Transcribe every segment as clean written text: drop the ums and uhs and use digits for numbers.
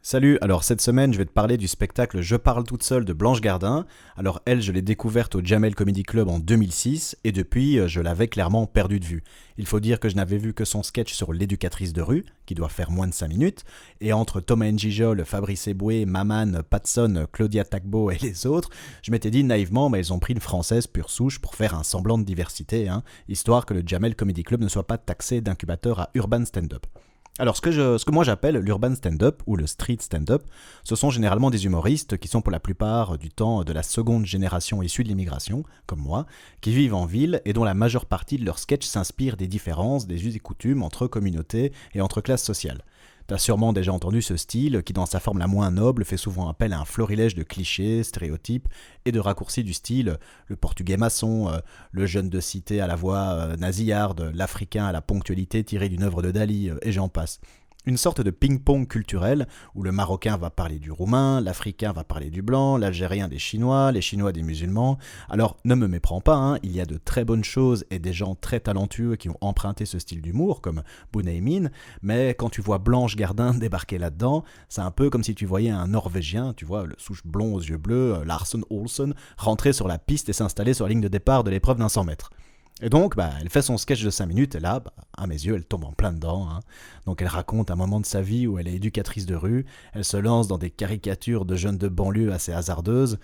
Salut, alors cette semaine je vais te parler du spectacle Je parle toute seule de Blanche Gardin. Alors elle, je l'ai découverte au Jamel Comedy Club en 2006 et depuis je l'avais clairement perdue de vue. Il faut dire que je n'avais vu que son sketch sur l'éducatrice de rue, qui doit faire moins de 5 minutes, et entre Thomas N'Gijol, Fabrice Eboué, Maman, Patson, Claudia Tagbo et les autres, je m'étais dit naïvement, mais ils ont pris une française pure souche pour faire un semblant de diversité, histoire que le Jamel Comedy Club ne soit pas taxé d'incubateur à urban stand-up. Alors, ce que moi j'appelle l'urban stand-up ou le street stand-up, ce sont généralement des humoristes qui sont pour la plupart du temps de la seconde génération issue de l'immigration, comme moi, qui vivent en ville et dont la majeure partie de leurs sketchs s'inspire des différences, des us et coutumes entre communautés et entre classes sociales. T'as sûrement déjà entendu ce style qui, dans sa forme la moins noble, fait souvent appel à un florilège de clichés, stéréotypes et de raccourcis du style le portugais maçon, le jeune de cité à la voix nasillarde, l'africain à la ponctualité tirée d'une œuvre de Dali, et j'en passe. Une sorte de ping-pong culturel où le Marocain va parler du Roumain, l'Africain va parler du Blanc, l'Algérien des Chinois, les Chinois des musulmans. Alors ne me méprends pas, il y a de très bonnes choses et des gens très talentueux qui ont emprunté ce style d'humour, comme Bunaimin, mais quand tu vois Blanche Gardin débarquer là-dedans, c'est un peu comme si tu voyais un Norvégien, tu vois, le souche blond aux yeux bleus, Larsson Olsen, rentrer sur la piste et s'installer sur la ligne de départ de l'épreuve d'un 100 mètres. Et donc, elle fait son sketch de 5 minutes et là, à mes yeux, elle tombe en plein dedans. Donc elle raconte un moment de sa vie où elle est éducatrice de rue, elle se lance dans des caricatures de jeunes de banlieue assez hasardeuses.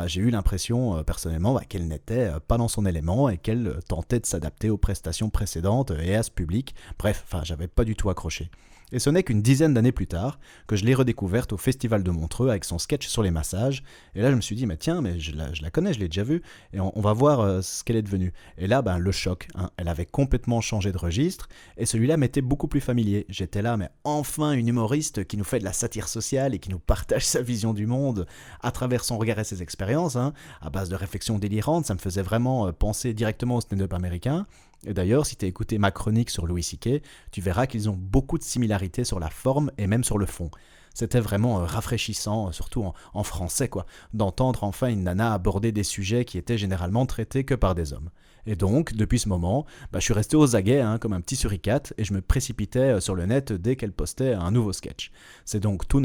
J'ai eu l'impression, personnellement, qu'elle n'était pas dans son élément et qu'elle tentait de s'adapter aux prestations précédentes et à ce public. Bref, j'avais pas du tout accroché. Et ce n'est qu'une dizaine d'années plus tard que je l'ai redécouverte au Festival de Montreux avec son sketch sur les massages. Et là, je me suis dit, mais tiens, mais je la connais, je l'ai déjà vue, et on va voir ce qu'elle est devenue. Et là, le choc. Elle avait complètement changé de registre, et celui-là m'était beaucoup plus familier. J'étais là, mais enfin une humoriste qui nous fait de la satire sociale et qui nous partage sa vision du monde à travers son regard et ses expériences, à base de réflexions délirantes. Ça me faisait vraiment penser directement au stand-up américain. Et d'ailleurs, si tu as écouté ma chronique sur Louis C.K., tu verras qu'ils ont beaucoup de similarités sur la forme et même sur le fond. C'était vraiment rafraîchissant, surtout en français, d'entendre enfin une nana aborder des sujets qui étaient généralement traités que par des hommes. Et donc, depuis ce moment, je suis resté aux aguets, comme un petit suricate, et je me précipitais sur le net dès qu'elle postait un nouveau sketch. C'est donc tout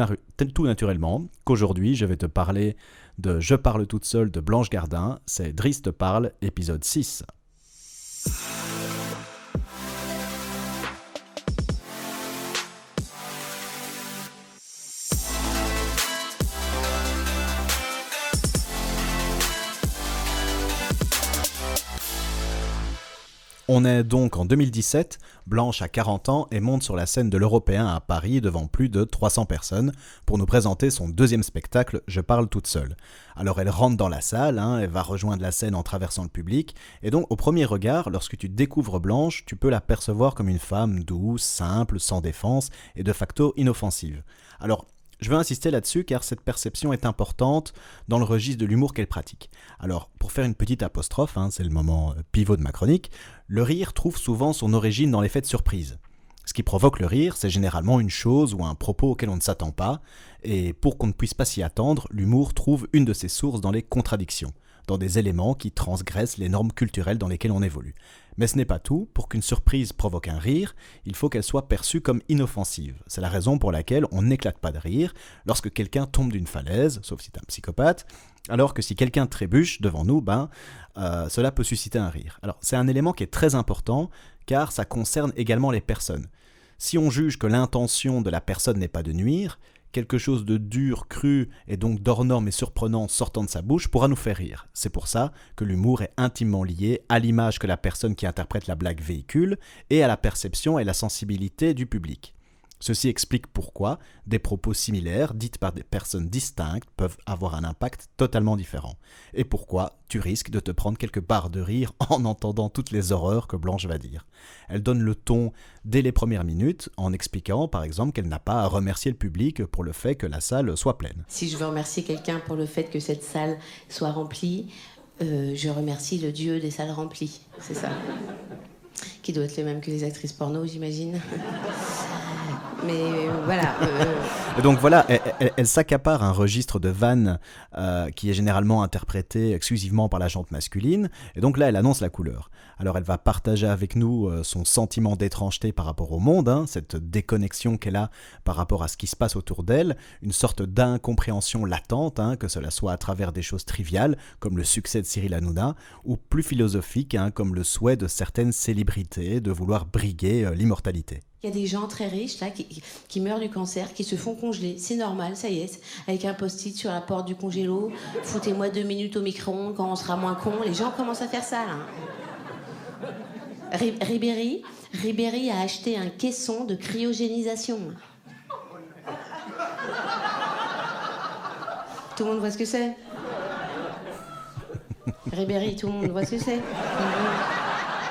naturellement qu'aujourd'hui, je vais te parler de Je parle toute seule de Blanche Gardin, c'est Driss te parle, épisode 6. On est donc en 2017, Blanche a 40 ans et monte sur la scène de l'Européen à Paris devant plus de 300 personnes pour nous présenter son deuxième spectacle Je parle toute seule. Alors elle rentre dans la salle, elle va rejoindre la scène en traversant le public, et donc au premier regard, lorsque tu découvres Blanche, tu peux la percevoir comme une femme douce, simple, sans défense et de facto inoffensive. Alors je veux insister là-dessus car cette perception est importante dans le registre de l'humour qu'elle pratique. Alors, pour faire une petite apostrophe, c'est le moment pivot de ma chronique, le rire trouve souvent son origine dans l'effet de surprise. Ce qui provoque le rire, c'est généralement une chose ou un propos auquel on ne s'attend pas, et pour qu'on ne puisse pas s'y attendre, l'humour trouve une de ses sources dans les contradictions, dans des éléments qui transgressent les normes culturelles dans lesquelles on évolue. Mais ce n'est pas tout, pour qu'une surprise provoque un rire, il faut qu'elle soit perçue comme inoffensive. C'est la raison pour laquelle on n'éclate pas de rire lorsque quelqu'un tombe d'une falaise, sauf si t'es un psychopathe, alors que si quelqu'un trébuche devant nous, cela peut susciter un rire. Alors c'est un élément qui est très important, car ça concerne également les personnes. Si on juge que l'intention de la personne n'est pas de nuire, quelque chose de dur, cru et donc d'hors norme et surprenant sortant de sa bouche pourra nous faire rire. C'est pour ça que l'humour est intimement lié à l'image que la personne qui interprète la blague véhicule et à la perception et la sensibilité du public. Ceci explique pourquoi des propos similaires, dites par des personnes distinctes, peuvent avoir un impact totalement différent. Et pourquoi tu risques de te prendre quelques barres de rire en entendant toutes les horreurs que Blanche va dire. Elle donne le ton dès les premières minutes en expliquant par exemple qu'elle n'a pas à remercier le public pour le fait que la salle soit pleine. Si je veux remercier quelqu'un pour le fait que cette salle soit remplie, je remercie le dieu des salles remplies, c'est ça. Qui doit être le même que les actrices porno, j'imagine. Mais voilà. Et donc voilà, elle s'accapare un registre de vannes qui est généralement interprété exclusivement par la jante masculine, et donc là elle annonce la couleur. Alors elle va partager avec nous son sentiment d'étrangeté par rapport au monde, hein, cette déconnexion qu'elle a par rapport à ce qui se passe autour d'elle, une sorte d'incompréhension latente, hein, que cela soit à travers des choses triviales, comme le succès de Cyril Hanouna, ou plus philosophiques, hein, comme le souhait de certaines célébrités de vouloir briguer l'immortalité. Il y a des gens très riches là qui meurent du cancer, qui se font congeler. C'est normal, ça y est. Avec un post-it sur la porte du congélo. Foutez-moi 2 minutes au micro-ondes quand on sera moins con. Les gens commencent à faire ça là. Ribéry a acheté un caisson de cryogénisation. Tout le monde voit ce que c'est. Ribéry, tout le monde voit ce que c'est.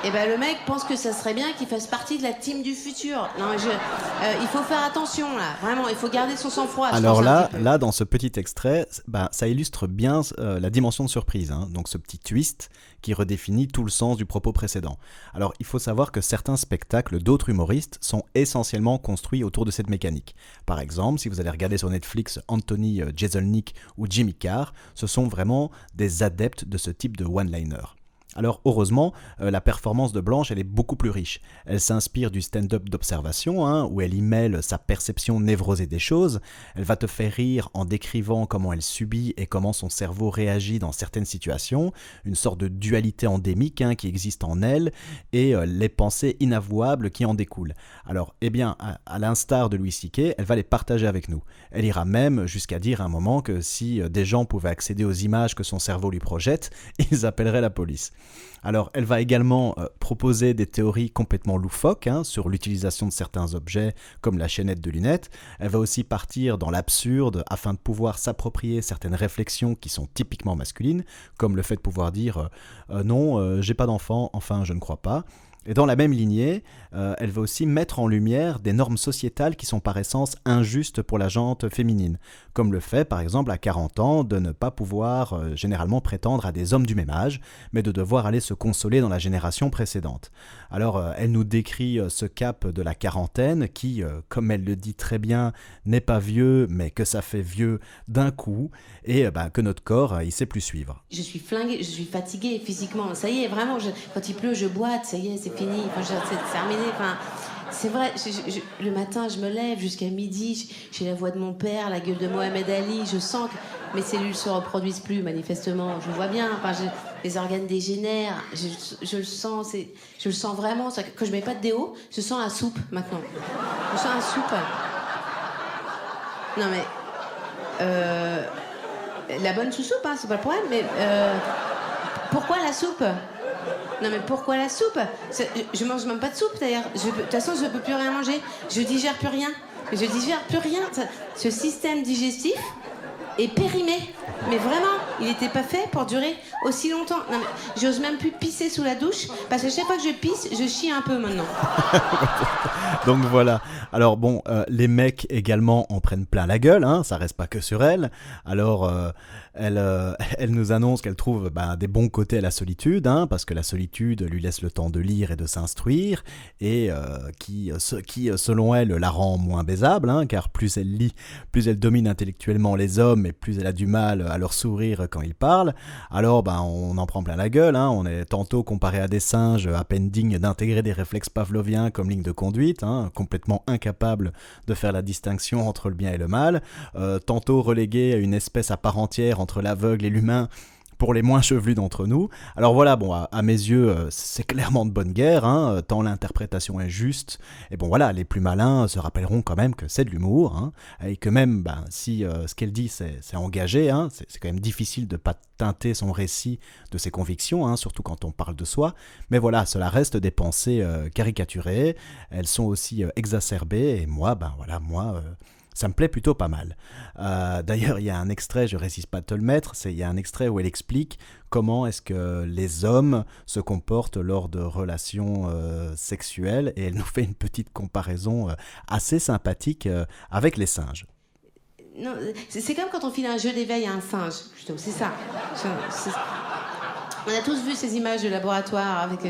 Et ben le mec pense que ça serait bien qu'il fasse partie de la team du futur. Non, il faut faire attention là, vraiment, il faut garder son sang-froid. Alors là, dans ce petit extrait, ça illustre bien la dimension de surprise, hein, donc ce petit twist qui redéfinit tout le sens du propos précédent. Alors il faut savoir que certains spectacles d'autres humoristes sont essentiellement construits autour de cette mécanique. Par exemple, si vous allez regarder sur Netflix Anthony Jeselnik ou Jimmy Carr, ce sont vraiment des adeptes de ce type de one-liner. Alors heureusement, la performance de Blanche, elle est beaucoup plus riche. Elle s'inspire du stand-up d'observation, hein, où elle y mêle sa perception névrosée des choses. Elle va te faire rire en décrivant comment elle subit et comment son cerveau réagit dans certaines situations, une sorte de dualité endémique, hein, qui existe en elle, et les pensées inavouables qui en découlent. Alors, eh bien, à l'instar de Louis C.K., elle va les partager avec nous. Elle ira même jusqu'à dire à un moment que si des gens pouvaient accéder aux images que son cerveau lui projette, ils appelleraient la police. Alors, elle va également proposer des théories complètement loufoques, hein, sur l'utilisation de certains objets comme la chaînette de lunettes. Elle va aussi partir dans l'absurde afin de pouvoir s'approprier certaines réflexions qui sont typiquement masculines, comme le fait de pouvoir dire non, j'ai pas d'enfant, enfin je ne crois pas. Et dans la même lignée, elle va aussi mettre en lumière des normes sociétales qui sont par essence injustes pour la gente féminine, comme le fait par exemple à 40 ans de ne pas pouvoir généralement prétendre à des hommes du même âge, mais de devoir aller se consoler dans la génération précédente. Alors elle nous décrit ce cap de la quarantaine qui, comme elle le dit très bien, n'est pas vieux, mais que ça fait vieux d'un coup, et que notre corps, il sait plus suivre. Je suis flinguée, je suis fatiguée physiquement, ça y est, vraiment, quand il pleut, je boite, ça y est, c'est fini, c'est terminé, c'est vrai, le matin, je me lève jusqu'à midi, j'ai la voix de mon père, la gueule de Mohamed Ali, je sens que mes cellules se reproduisent plus, manifestement, je vois bien, les organes dégénèrent, je le sens, je le sens vraiment, quand je mets pas de déo, je sens la soupe, maintenant. Je sens la soupe. Non mais... la bonne sous-soupe, hein, c'est pas le problème, mais... pourquoi la soupe ? Non mais pourquoi la soupe ? Je mange même pas de soupe d'ailleurs. De toute façon, je peux plus rien manger. Je digère plus rien. Je digère plus rien. Ce système digestif est périmé. Mais vraiment, il n'était pas fait pour durer aussi longtemps. Non mais j'ose même plus pisser sous la douche parce que chaque fois que je pisse, je chie un peu maintenant. Donc voilà. Alors bon, les mecs également en prennent plein la gueule, hein, ça reste pas que sur elle. Alors elle nous annonce qu'elle trouve des bons côtés à la solitude, hein, parce que la solitude lui laisse le temps de lire et de s'instruire, et qui selon elle la rend moins baisable, hein, car plus elle lit, plus elle domine intellectuellement les hommes et plus elle a du mal à leur sourire quand ils parlent. Alors on en prend plein la gueule, hein, on est tantôt comparé à des singes à peine dignes d'intégrer des réflexes pavloviens comme ligne de conduite, hein, complètement incapable de faire la distinction entre le bien et le mal, tantôt relégué à une espèce à part entière entre l'aveugle et l'humain pour les moins chevelus d'entre nous. Alors voilà, bon, à mes yeux, c'est clairement de bonne guerre, hein, tant l'interprétation est juste, et bon voilà, les plus malins se rappelleront quand même que c'est de l'humour, hein, et que même si ce qu'elle dit c'est engagé, hein, c'est quand même difficile de pas teinter son récit de ses convictions, hein, surtout quand on parle de soi, mais voilà, cela reste des pensées caricaturées, elles sont aussi exacerbées, et moi, ça me plaît plutôt pas mal. D'ailleurs, il y a un extrait, je ne résiste pas de te le mettre, il y a un extrait où elle explique comment est-ce que les hommes se comportent lors de relations sexuelles, et elle nous fait une petite comparaison assez sympathique avec les singes. Non, c'est comme quand on file un jeu d'éveil à un singe, plutôt, c'est ça. On a tous vu ces images de laboratoire avec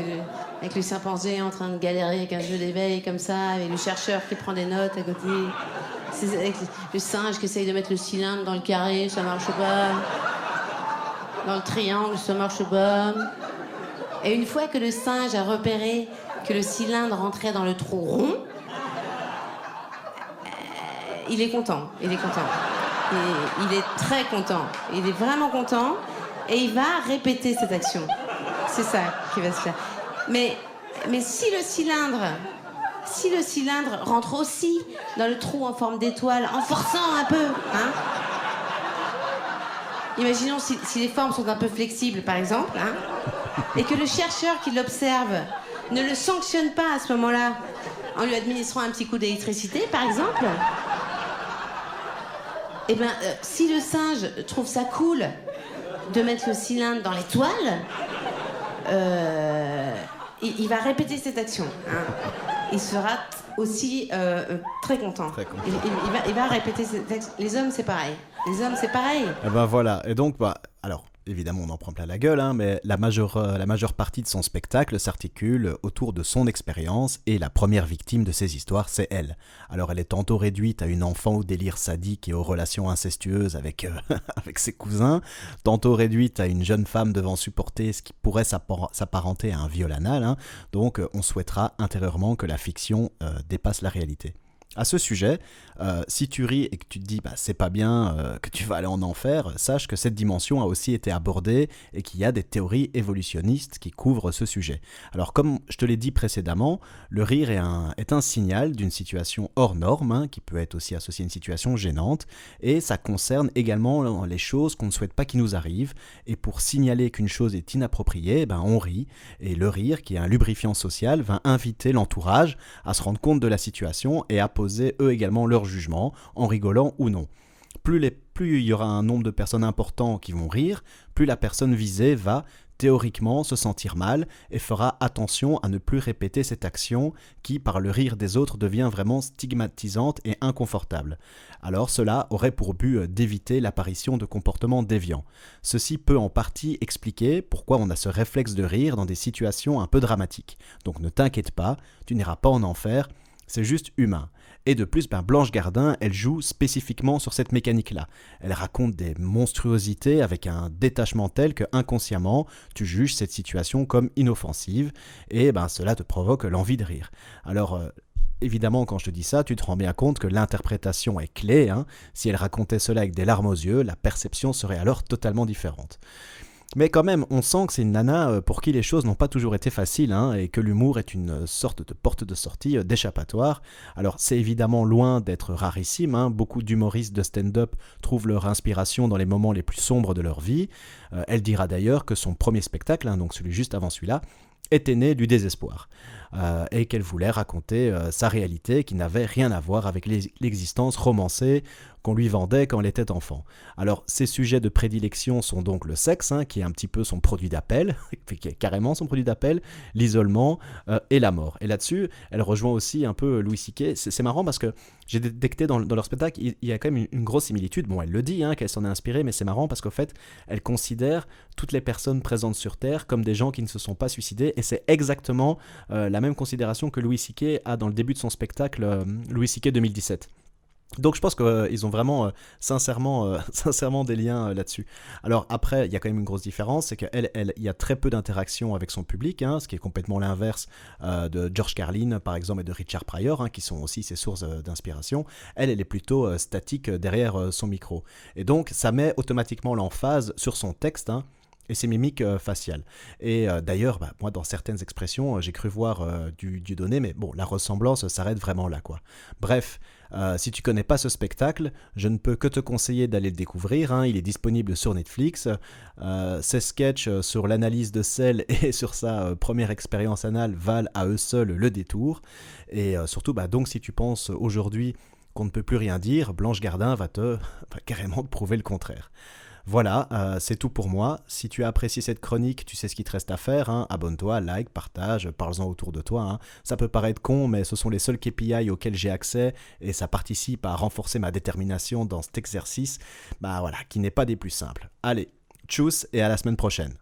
le chimpanzé en train de galérer avec un jeu d'éveil comme ça, avec le chercheur qui prend des notes à côté. Avec le singe qui essaye de mettre le cylindre dans le carré, ça marche pas. Dans le triangle, ça marche pas. Et une fois que le singe a repéré que le cylindre rentrait dans le trou rond, il est content. Il est très content. Il est vraiment content. Et il va répéter cette action. C'est ça qui va se faire. Mais si le cylindre rentre aussi dans le trou en forme d'étoile, en forçant un peu, hein. Imaginons si les formes sont un peu flexibles, par exemple, hein, et que le chercheur qui l'observe ne le sanctionne pas à ce moment-là, en lui administrant un petit coup d'électricité, par exemple, eh bien, si le singe trouve ça cool de mettre le cylindre dans l'étoile, il va répéter cette action. Hein. Il sera aussi très content. Il va répéter cette action. Les hommes, c'est pareil. Et ben voilà. Et donc, alors, évidemment, on en prend plein la gueule, hein, mais la majeure partie de son spectacle s'articule autour de son expérience, et la première victime de ces histoires, c'est elle. Alors, elle est tantôt réduite à une enfant au délire sadique et aux relations incestueuses avec ses cousins, tantôt réduite à une jeune femme devant supporter ce qui pourrait s'apparenter à un viol anal, hein. Donc, on souhaitera intérieurement que la fiction dépasse la réalité. À ce sujet, si tu ris et que tu te dis c'est pas bien, que tu vas aller en enfer, sache que cette dimension a aussi été abordée et qu'il y a des théories évolutionnistes qui couvrent ce sujet. Alors comme je te l'ai dit précédemment, le rire est un signal d'une situation hors norme, hein, qui peut être aussi associé à une situation gênante, et ça concerne également les choses qu'on ne souhaite pas qui nous arrivent, et pour signaler qu'une chose est inappropriée, on rit, et le rire, qui est un lubrifiant social, va inviter l'entourage à se rendre compte de la situation et à poser eux également leur jugement, en rigolant ou non. Plus il y aura un nombre de personnes importants qui vont rire, plus la personne visée va théoriquement se sentir mal et fera attention à ne plus répéter cette action qui, par le rire des autres, devient vraiment stigmatisante et inconfortable. Alors cela aurait pour but d'éviter l'apparition de comportements déviants. Ceci peut en partie expliquer pourquoi on a ce réflexe de rire dans des situations un peu dramatiques. Donc ne t'inquiète pas, tu n'iras pas en enfer, c'est juste humain. Et de plus, Blanche Gardin, elle joue spécifiquement sur cette mécanique-là. Elle raconte des monstruosités avec un détachement tel que inconsciemment, tu juges cette situation comme inoffensive, et cela te provoque l'envie de rire. Alors, évidemment, quand je te dis ça, tu te rends bien compte que l'interprétation est clé, hein. Si elle racontait cela avec des larmes aux yeux, la perception serait alors totalement différente. Mais quand même, on sent que c'est une nana pour qui les choses n'ont pas toujours été faciles, hein, et que l'humour est une sorte de porte de sortie, d'échappatoire. Alors c'est évidemment loin d'être rarissime, hein. Beaucoup d'humoristes de stand-up trouvent leur inspiration dans les moments les plus sombres de leur vie. Elle dira d'ailleurs que son premier spectacle, hein, donc celui juste avant celui-là, était né du désespoir, et qu'elle voulait raconter sa réalité qui n'avait rien à voir avec l'existence romancée qu'on lui vendait quand elle était enfant. Alors, ses sujets de prédilection sont donc le sexe, hein, qui est un petit peu son produit d'appel, qui est carrément son produit d'appel, l'isolement et la mort. Et là-dessus, elle rejoint aussi un peu Louis C.K. C'est marrant parce que j'ai détecté dans leur spectacle, il y a quand même une grosse similitude. Bon, elle le dit, hein, qu'elle s'en est inspirée, mais c'est marrant parce qu'en fait, elle considère toutes les personnes présentes sur Terre comme des gens qui ne se sont pas suicidés, et c'est exactement la même considération que Louis C.K. a dans le début de son spectacle Louis C.K. 2017. Donc je pense qu'ils ont vraiment sincèrement des liens là-dessus. Alors après, il y a quand même une grosse différence, c'est qu'il y a très peu d'interaction avec son public, hein, ce qui est complètement l'inverse de George Carlin par exemple et de Richard Pryor, hein, qui sont aussi ses sources d'inspiration. Elle est plutôt statique derrière son micro. Et donc ça met automatiquement l'emphase sur son texte, hein, et ses mimiques faciales. Et d'ailleurs, moi, dans certaines expressions, j'ai cru voir du Dieudonné, mais bon, la ressemblance s'arrête vraiment là, quoi. Bref, si tu connais pas ce spectacle, je ne peux que te conseiller d'aller le découvrir, hein. Il est disponible sur Netflix. Ses sketchs sur l'analyse de sel et sur sa première expérience anale valent à eux seuls le détour. Et surtout, donc, si tu penses aujourd'hui qu'on ne peut plus rien dire, Blanche Gardin va carrément te prouver le contraire. Voilà, c'est tout pour moi. Si tu as apprécié cette chronique, tu sais ce qu'il te reste à faire, hein. Abonne-toi, like, partage, parle-en autour de toi, hein. Ça peut paraître con, mais ce sont les seuls KPI auxquels j'ai accès, et ça participe à renforcer ma détermination dans cet exercice, voilà, qui n'est pas des plus simples. Allez, tchuss et à la semaine prochaine.